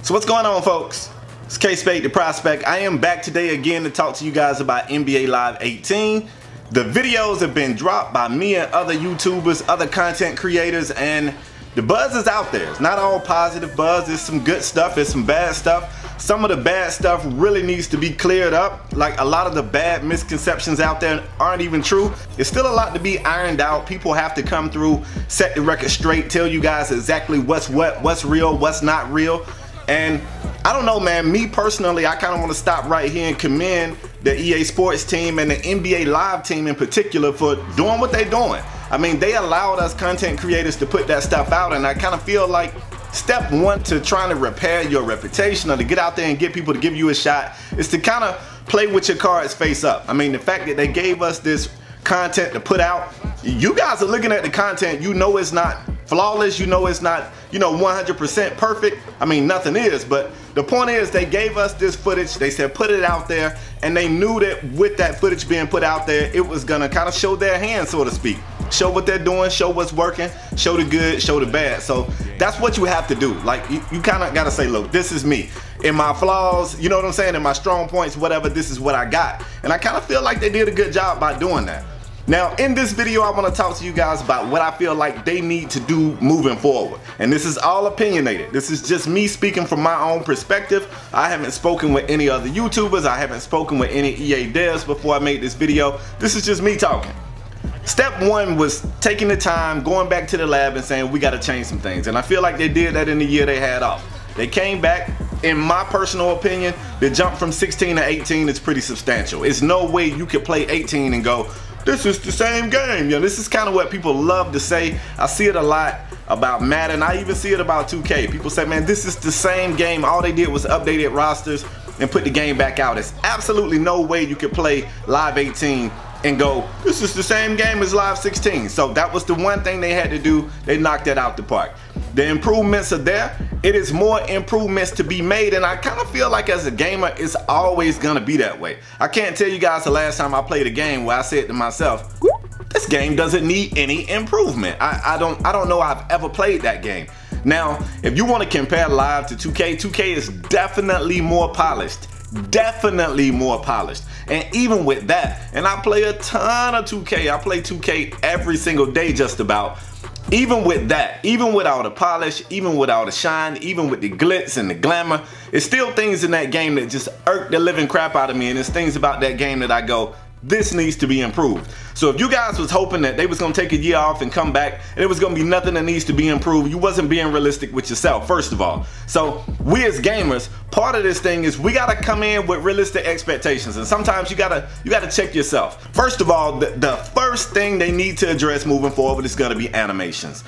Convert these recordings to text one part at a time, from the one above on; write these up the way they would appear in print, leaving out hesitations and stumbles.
So what's going on, folks? It's K-Spade the Prospect. I am back today again to talk to you guys about NBA Live 18. The videos have been dropped by me and other YouTubers, other content creators, and the buzz is out there. It's not all positive buzz. There's some good stuff, there's some bad stuff. Some of the bad stuff really needs to be cleared up. Like, a lot of the bad misconceptions out there aren't even true. There's still a lot to be ironed out. People have to come through, set the record straight, tell you guys exactly what's real, what's not real. And I don't know, man, me personally, I kind of want to stop right here and commend the EA Sports team and the NBA Live team in particular for doing what they're doing. I mean, they allowed us content creators to put that stuff out, and I kind of feel like step one to trying to repair your reputation or to get out there and get people to give you a shot is to kind of play with your cards face up. I mean, the fact that they gave us this content to put out, you guys are looking at the content, you know it's not flawless, you know it's not, 100% perfect. I mean, nothing is, but the point is they gave us this footage, they said put it out there, and they knew that with that footage being put out there, it was gonna kind of show their hand, so to speak. Show what they're doing, show what's working, show the good, show the bad. So that's what you have to do. Like, you kind of gotta say, look, this is me. In my flaws, you know what I'm saying, in my strong points, whatever, this is what I got. And I kind of feel like they did a good job by doing that. Now, in this video, I want to talk to you guys about what I feel like they need to do moving forward. And this is all opinionated. This is just me speaking from my own perspective. I haven't spoken with any other YouTubers. I haven't spoken with any EA devs before I made this video. This is just me talking. Step one was taking the time, going back to the lab and saying, we got to change some things. And I feel like they did that in the year they had off. They came back. In my personal opinion, the jump from 16 to 18 is pretty substantial. It's no way you could play 18 and go, this is the same game. This is kind of what people love to say. I see it a lot about Madden. I even see it about 2K. People say, man, this is the same game. All they did was updated rosters and put the game back out. There's absolutely no way you could play Live 18 and go, this is the same game as Live 16. So that was the one thing they had to do. They knocked that out the park. The improvements are there. It is more improvements to be made, and I kind of feel like as a gamer, it's always gonna be that way. I can't tell you guys the last time I played a game where I said to myself, this game doesn't need any improvement. I don't know I've ever played that game. Now, if you want to compare Live to 2K, 2K is definitely more polished. Definitely more polished. And even with that, and I play a ton of 2K, I play 2K every single day just about. Even with that, even without the polish, even without the shine, even with the glitz and the glamour, it's still things in that game that just irk the living crap out of me, and it's things about that game that I go, this needs to be improved. So if you guys was hoping that they was gonna take a year off and come back and it was gonna be nothing that needs to be improved, you wasn't being realistic with yourself, first of all. So we as gamers, part of this thing is we gotta come in with realistic expectations, and sometimes you gotta check yourself. First of all, the first thing they need to address moving forward is gonna be animations.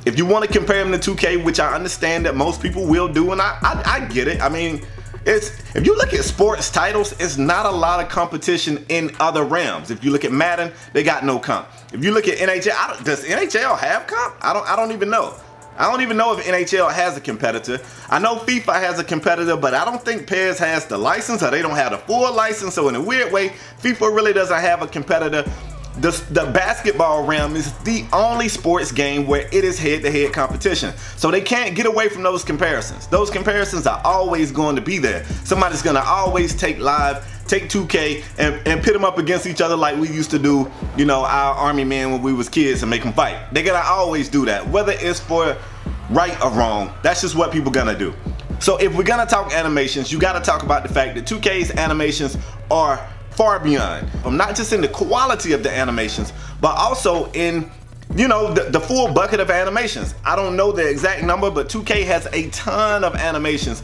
If you want to compare them to 2K, which I understand that most people will do, and I get it. I mean, if you look at sports titles, it's not a lot of competition in other realms. If you look at Madden, they got no comp. If you look at NHL, does NHL have comp? I don't even know. I don't even know if NHL has a competitor. I know FIFA has a competitor, but I don't think PES has the license, or they don't have the full license. So in a weird way, FIFA really doesn't have a competitor. The basketball realm is the only sports game where it is head-to-head competition. So they can't get away from those comparisons. Those comparisons are always going to be there. Somebody's going to always take Live, take 2K, and pit them up against each other like we used to do, our army men when we was kids, and make them fight. They're going to always do that, whether it's for right or wrong. That's just what people going to do. So if we're going to talk animations, you got to talk about the fact that 2K's animations are far beyond. Not just in the quality of the animations, but also in, the full bucket of animations. I don't know the exact number, but 2K has a ton of animations.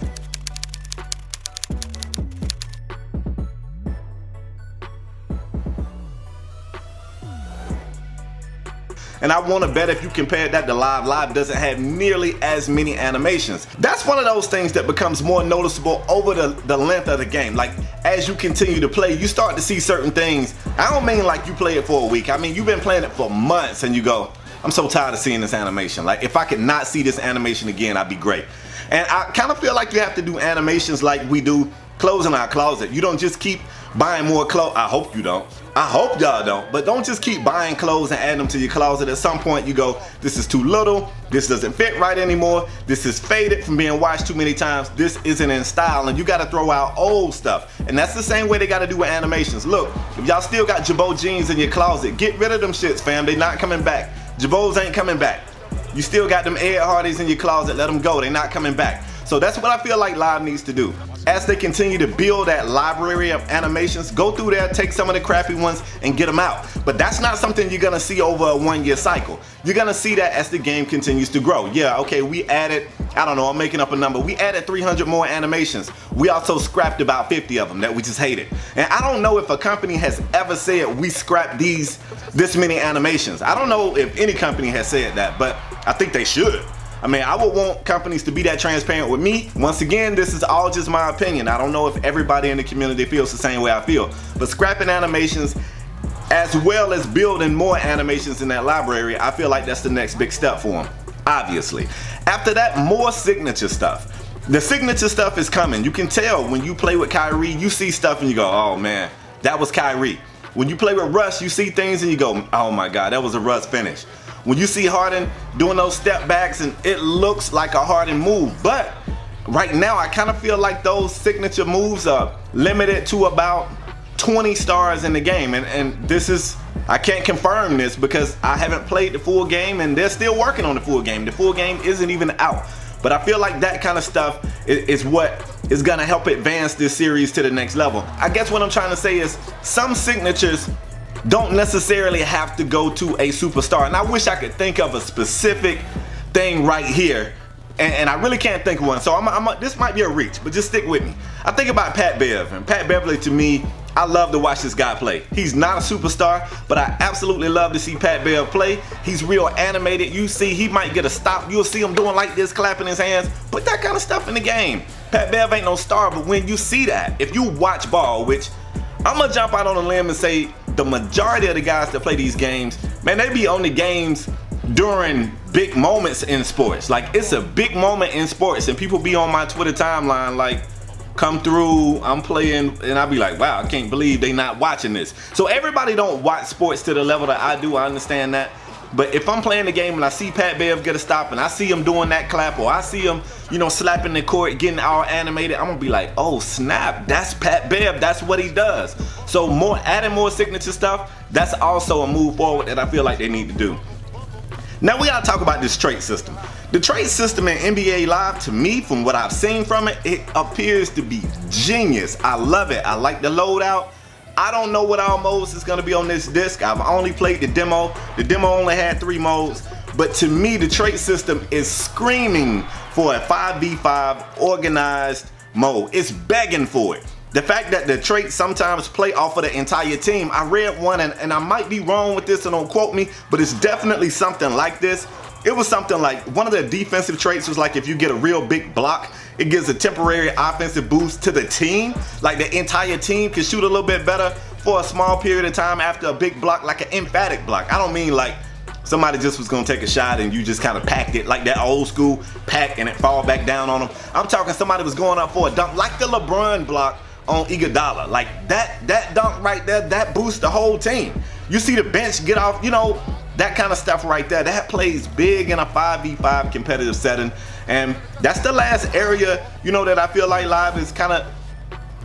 And I want to bet if you compare that to Live, Live doesn't have nearly as many animations. That's one of those things that becomes more noticeable over the length of the game. Like, as you continue to play, you start to see certain things. I don't mean like you play it for a week. I mean, you've been playing it for months and you go, I'm so tired of seeing this animation. Like, if I could not see this animation again, I'd be great. And I kind of feel like you have to do animations like we do clothes in our closet. You don't just keep buying more clothes. I hope you don't. I hope y'all don't. But don't just keep buying clothes and adding them to your closet. At some point you go, this is too little. This doesn't fit right anymore. This is faded from being washed too many times. This isn't in style, and you gotta throw out old stuff. And that's the same way they gotta do with animations. Look, if y'all still got Jabot jeans in your closet, get rid of them shits, fam. They not coming back. Jabots ain't coming back. You still got them Ed Hardys in your closet, let them go. They not coming back. So that's what I feel like Live needs to do. As they continue to build that library of animations, go through there, take some of the crappy ones and get them out. But that's not something you're gonna see over a 1-year cycle. You're gonna see that as the game continues to grow. Yeah, okay, we added, I don't know, I'm making up a number. We added 300 more animations. We also scrapped about 50 of them that we just hated. And I don't know if a company has ever said we scrapped this many animations. I don't know if any company has said that, but I think they should. I mean, I would want companies to be that transparent with me. Once again, this is all just my opinion. I don't know if everybody in the community feels the same way I feel. But scrapping animations as well as building more animations in that library, I feel like that's the next big step for them, obviously. After that, more signature stuff. The signature stuff is coming. You can tell when you play with Kyrie, you see stuff and you go, oh man, that was Kyrie. When you play with Russ, you see things and you go, oh my God, that was a Russ finish. When you see Harden doing those step backs and it looks like a Harden move. But right now I kind of feel like those signature moves are limited to about 20 stars in the game. And this is, I can't confirm this because I haven't played the full game and they're still working on the full game. The full game isn't even out. But I feel like that kind of stuff is what is gonna help advance this series to the next level. I guess what I'm trying to say is some signatures don't necessarily have to go to a superstar. And I wish I could think of a specific thing right here. And I really can't think of one. So this might be a reach, but just stick with me. I think about Pat Bev. And Pat Beverly, to me, I love to watch this guy play. He's not a superstar, but I absolutely love to see Pat Bev play. He's real animated. You see, he might get a stop. You'll see him doing like this, clapping his hands. Put that kind of stuff in the game. Pat Bev ain't no star, but when you see that, if you watch ball, which I'm gonna jump out on a limb and say the majority of the guys that play these games, man, they be on the games during big moments in sports. Like, it's a big moment in sports and people be on my Twitter timeline like, come through, I'm playing, and I'll be like, wow, I can't believe they not watching this. So everybody don't watch sports to the level that I do, I understand that. But if I'm playing the game and I see Pat Bev get a stop and I see him doing that clap, or I see him, you know, slapping the court, getting all animated, I'm gonna be like, oh snap, that's Pat Bev, that's what he does. So adding more signature stuff, that's also a move forward that I feel like they need to do. Now we gotta talk about this trait system. The trait system in NBA Live, to me, from what I've seen from it, it appears to be genius. I love it. I like the loadout. I don't know what all modes is gonna be on this disc. I've only played the demo. The demo only had 3 modes. But to me, the trait system is screaming for a 5v5 organized mode. It's begging for it. The fact that the traits sometimes play off of the entire team. I read one, and I might be wrong with this, so don't quote me, but it's definitely something like this. It was something like, one of the defensive traits was like, if you get a real big block, it gives a temporary offensive boost to the team. Like the entire team can shoot a little bit better for a small period of time after a big block, like an emphatic block. I don't mean like somebody just was gonna take a shot and you just kind of packed it, like that old school pack and it fall back down on them. I'm talking somebody was going up for a dunk, like the LeBron block on Iguodala. Like that dunk right there, that boosts the whole team. You see the bench get off, you know, that kind of stuff right there. That plays big in a 5v5 competitive setting. And that's the last area, you know, that I feel like Live is kind of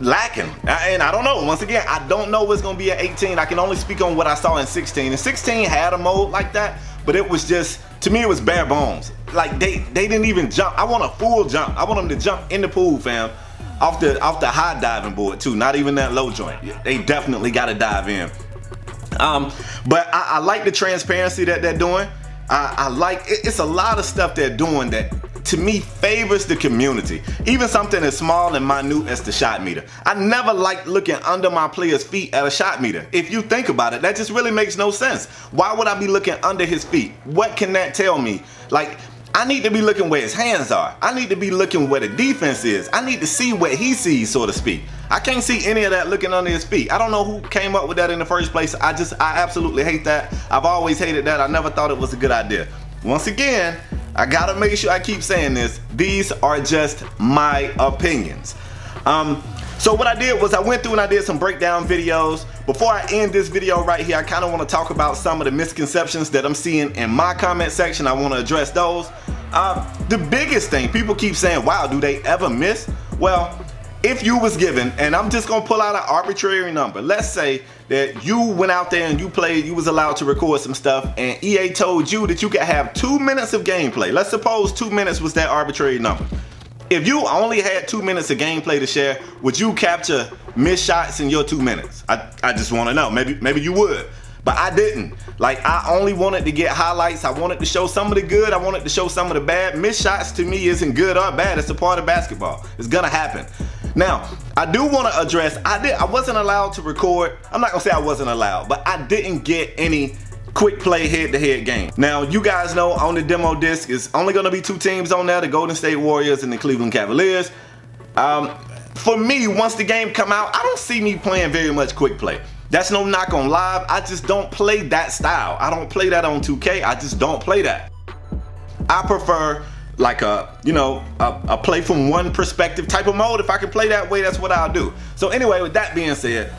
lacking. And I don't know, once again, I don't know what's gonna be at 18. I can only speak on what I saw in 16. And 16 had a mode like that, but it was just, to me, it was bare bones. Like they didn't even jump. I want a full jump. I want them to jump in the pool, fam. Off the high diving board too, not even that low joint. They definitely gotta dive in. But I like the transparency that they're doing. I like it's a lot of stuff they're doing that to me favors the community. Even something as small and minute as the shot meter. I never liked looking under my player's feet at a shot meter. If you think about it, that just really makes no sense. Why would I be looking under his feet? What can that tell me? Like, I need to be looking where his hands are. I need to be looking where the defense is. I need to see what he sees, so to speak. I can't see any of that looking under his feet. I don't know who came up with that in the first place. I absolutely hate that. I've always hated that. I never thought it was a good idea. Once again, I gotta make sure I keep saying this. These are just my opinions. So what I did was I went through and I did some breakdown videos. Before I end this video right here, I kind of want to talk about some of the misconceptions that I'm seeing in my comment section. I want to address those. The biggest thing, people keep saying, wow, do they ever miss? Well, if you was given, and I'm just gonna pull out an arbitrary number. Let's say that you went out there and you played, you was allowed to record some stuff, and EA told you that you could have 2 minutes of gameplay. Let's suppose 2 minutes was that arbitrary number. If you only had 2 minutes of gameplay to share, would you capture missed shots in your 2 minutes? I just wanna know, maybe you would. But I didn't. Like, I only wanted to get highlights. I wanted to show some of the good. I wanted to show some of the bad. Missed shots to me isn't good or bad. It's a part of basketball. It's gonna happen. Now, I do want to address, I wasn't allowed to record. I'm not gonna say I wasn't allowed, but I didn't get any quick play head-to-head game. Now, you guys know on the demo disc, it's only gonna be 2 teams on there, the Golden State Warriors and the Cleveland Cavaliers. For me, once the game come out, I don't see me playing very much quick play. That's no knock on live. I just don't play that style. I don't play that on 2K. I just don't play that. I prefer like a play from one perspective type of mode. If I can play that way, that's what I'll do. So anyway, with that being said,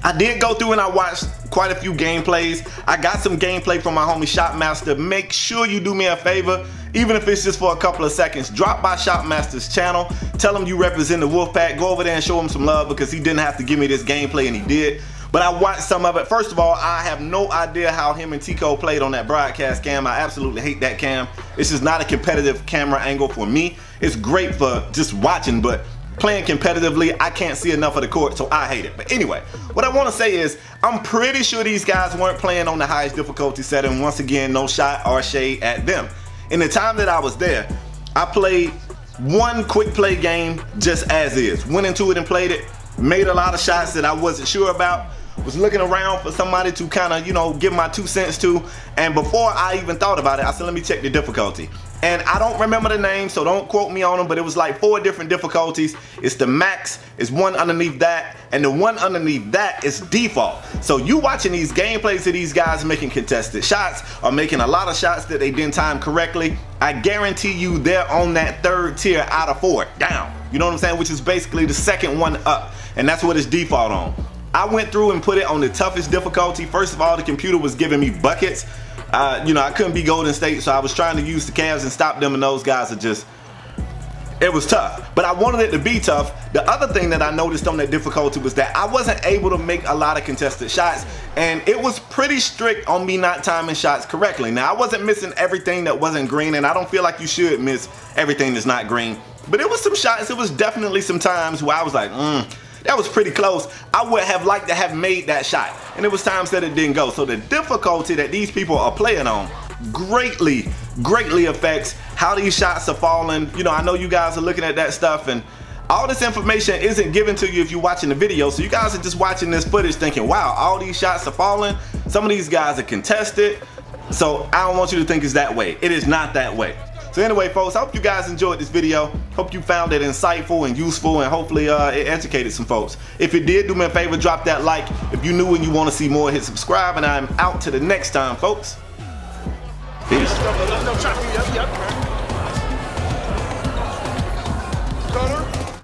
I did go through and I watched quite a few gameplays. I got some gameplay from my homie Shopmaster. Make sure you do me a favor, even if it's just for a couple of seconds, drop by Shopmaster's channel, tell him you represent the Wolfpack, go over there and show him some love, because he didn't have to give me this gameplay and he did. But I watched some of it. First of all, I have no idea how him and Tico played on that broadcast cam. I absolutely hate that cam. This is not a competitive camera angle for me. It's great for just watching, but playing competitively, I can't see enough of the court, so I hate it. But anyway, what I want to say is, I'm pretty sure these guys weren't playing on the highest difficulty setting. Once again, no shot or shade at them. In the time that I was there, I played one quick play game just as is. Went into it and played it. Made a lot of shots that I wasn't sure about. Was looking around for somebody to kind of, give my 2 cents to. And before I even thought about it, I said, let me check the difficulty. And I don't remember the name, so don't quote me on them, but it was like 4 different difficulties. It's the max, it's one underneath that, and the one underneath that is default. So you watching these gameplays of these guys making contested shots, or making a lot of shots that they didn't time correctly, I guarantee you they're on that 3rd tier out of 4, down. You know what I'm saying? Which is basically the 2nd one up, and that's what it's default on. I went through and put it on the toughest difficulty. First of all, the computer was giving me buckets. I couldn't be Golden State, so I was trying to use the Cavs and stop them, and those guys are just, it was tough. But I wanted it to be tough. The other thing that I noticed on that difficulty was that I wasn't able to make a lot of contested shots, and it was pretty strict on me not timing shots correctly. Now, I wasn't missing everything that wasn't green, and I don't feel like you should miss everything that's not green. But it was some shots, it was definitely some times where I was like, that was pretty close. I would have liked to have made that shot. And it was times that it didn't go. So the difficulty that these people are playing on greatly affects how these shots are falling. I know you guys are looking at that stuff, and all this information isn't given to you if you're watching the video. So you guys are just watching this footage thinking, wow, all these shots are falling. Some of these guys are contested. So I don't want you to think it's that way. It is not that way. So anyway, folks, I hope you guys enjoyed this video. Hope you found it insightful and useful, and hopefully it educated some folks. If it did, do me a favor, drop that like. If you're new and you want to see more, hit subscribe, and I'm out to the next time, folks. Peace.